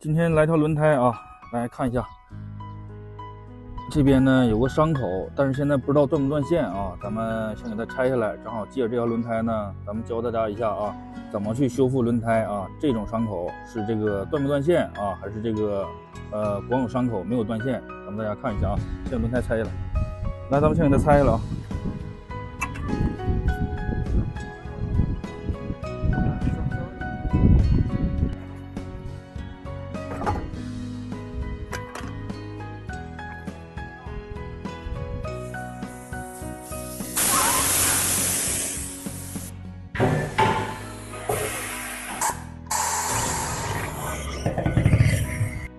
今天来条轮胎啊，来看一下。这边呢有个伤口，但是现在不知道断不断线啊，咱们先给它拆下来。正好借着这条轮胎呢，咱们教大家一下啊，怎么去修复轮胎啊。这种伤口是这个断不断线啊，还是这个光有伤口没有断线？咱们大家看一下啊，先把轮胎拆下来。来，咱们先给它拆下来啊。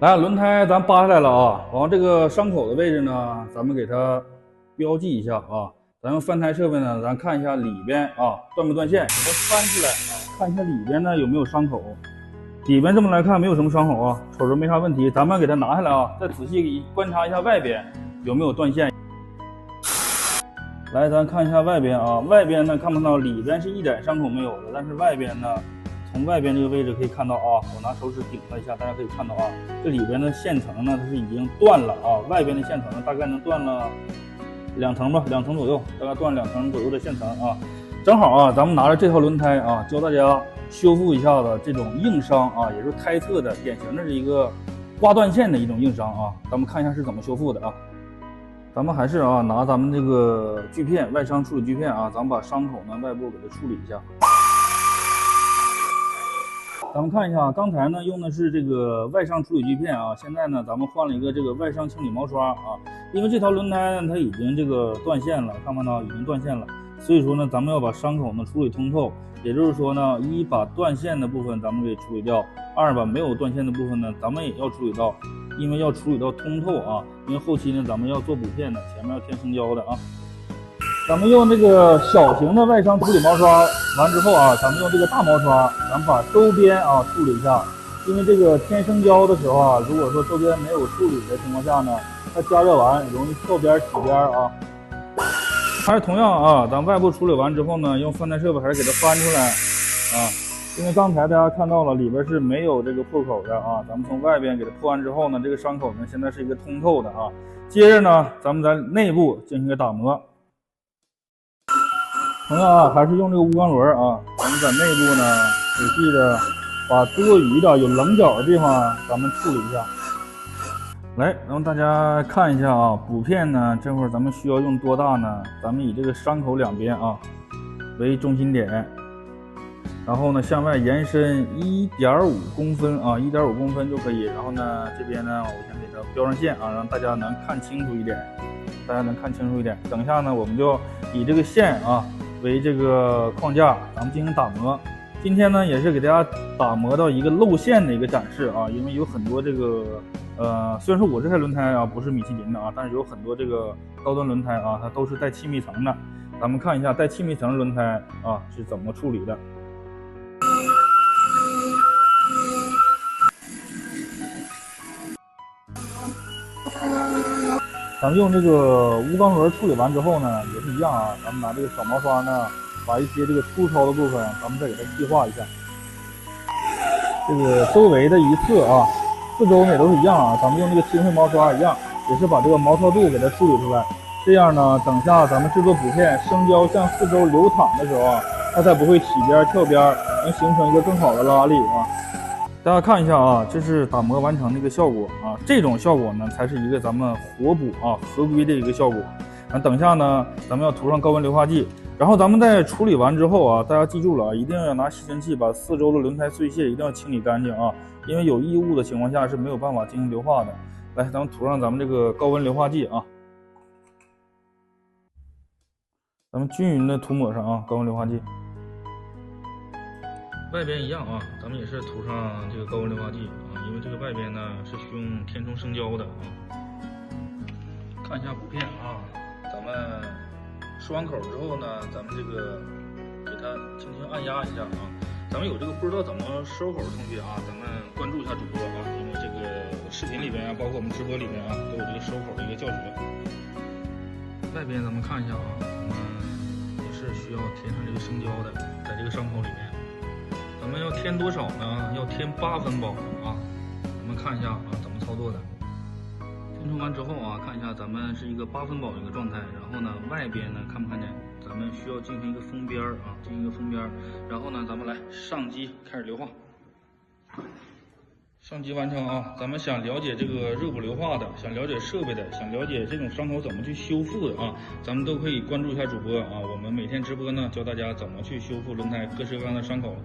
来，轮胎咱扒下来了啊，然后这个伤口的位置呢，咱们给它标记一下啊。咱用翻台设备呢，咱看一下里边啊断不断线，给它翻出来啊，看一下里边呢有没有伤口。里边这么来看没有什么伤口啊，瞅着没啥问题。咱们给它拿下来啊，再仔细观察一下外边有没有断线。来，咱看一下外边啊，外边呢看不到，里边是一点伤口没有的，但是外边呢。从外边这个位置可以看到啊，我拿手指顶了一下，大家可以看到啊，这里边的线层呢，它是已经断了啊，外边的线层呢大概能断了2层吧，2层左右，大概断2层左右的线层啊。正好啊，咱们拿着这套轮胎啊，教大家修复一下子这种硬伤啊，也就是胎侧的典型的是一个刮断线的一种硬伤啊。咱们看一下是怎么修复的啊。咱们还是啊，拿咱们这个锯片，外伤处理锯片啊，咱们把伤口呢外部给它处理一下。咱们看一下，刚才呢用的是这个外伤处理锯片啊，现在呢咱们换了一个这个外伤清理毛刷啊，因为这条轮胎呢它已经这个断线了，看不看到已经断线了，所以说呢咱们要把伤口呢处理通透，也就是说呢，一把断线的部分咱们给处理掉，二把没有断线的部分呢咱们也要处理到，因为要处理到通透啊，因为后期呢咱们要做补片的，前面要添生胶的啊。咱们用这个小型的外伤处理毛刷完之后啊，咱们用这个大毛刷，咱们把周边啊处理一下。因为这个添生胶的时候啊，如果说周边没有处理的情况下呢，它加热完容易跳边起边啊。还是同样啊，咱外部处理完之后呢，用翻台设备还是给它翻出来啊。因为刚才大家看到了里边是没有这个破口的啊，咱们从外边给它破完之后呢，这个伤口呢现在是一个通透的啊。接着呢，咱们在内部进行一个打磨。同样啊，还是用这个钨钢轮啊，咱们在内部呢仔细的把多余的有棱角的地方咱们处理一下。来，让大家看一下啊，补片呢这会儿咱们需要用多大呢？咱们以这个伤口两边啊为中心点，然后呢向外延伸1.5公分啊，1.5公分就可以。然后呢这边呢我先给它标上线啊，让大家能看清楚一点，等一下呢我们就以这个线啊为这个框架，咱们进行打磨。今天呢也是给大家打磨到一个露线的一个展示啊，因为有很多这个虽然说我这台轮胎啊不是米其林的啊，但是有很多这个高端轮胎啊，它都是带气密层的。咱们看一下带气密层轮胎啊是怎么处理的。咱们用这个钨钢轮处理完之后呢，也是一样啊，咱们拿这个小毛刷呢，把一些这个粗糙的部分，咱们再给它细化一下。这个周围的一侧啊，四周也都是一样啊，咱们用这个清水毛刷一样，也是把这个毛糙度给它处理出来。这样呢，等下咱们制作补片，生胶向四周流淌的时候啊，它才不会起边跳边，能形成一个更好的拉力啊。大家看一下啊，这是打磨完成的一个效果啊，这种效果呢才是一个咱们活补啊合规的一个效果。等一下呢，咱们要涂上高温硫化剂，然后咱们在处理完之后啊，大家记住了啊，一定要拿吸尘器把四周的轮胎碎屑一定要清理干净啊，因为有异物的情况下是没有办法进行硫化的。来，咱们涂上咱们这个高温硫化剂啊，咱们均匀的涂抹上啊，高温硫化剂。外边一样啊，咱们也是涂上这个高温硫化剂啊，因为这个外边呢是需用填充生胶的啊。看一下补片啊，咱们收完口之后呢，咱们这个给它轻轻按压一下啊。咱们有这个不知道怎么收口的同学啊，咱们关注一下主播啊，因为这个视频里边啊，包括我们直播里边啊，都有这个收口的一个教学。外边咱们看一下啊，我们也是需要填上这个生胶的，在这个伤口里面。咱们要添多少呢？要添8分饱啊！咱们看看一下啊怎么操作的。填充完之后啊，看一下咱们是一个8分饱的一个状态，然后呢外边呢看不看见？咱们需要进行一个封边啊，进行一个封边，然后呢咱们来上机开始硫化。上机完成啊！咱们想了解这个热补硫化的，想了解设备的，想了解这种伤口怎么去修复的啊，咱们都可以关注一下主播啊。我们每天直播呢，教大家怎么去修复轮胎各式各样的伤口。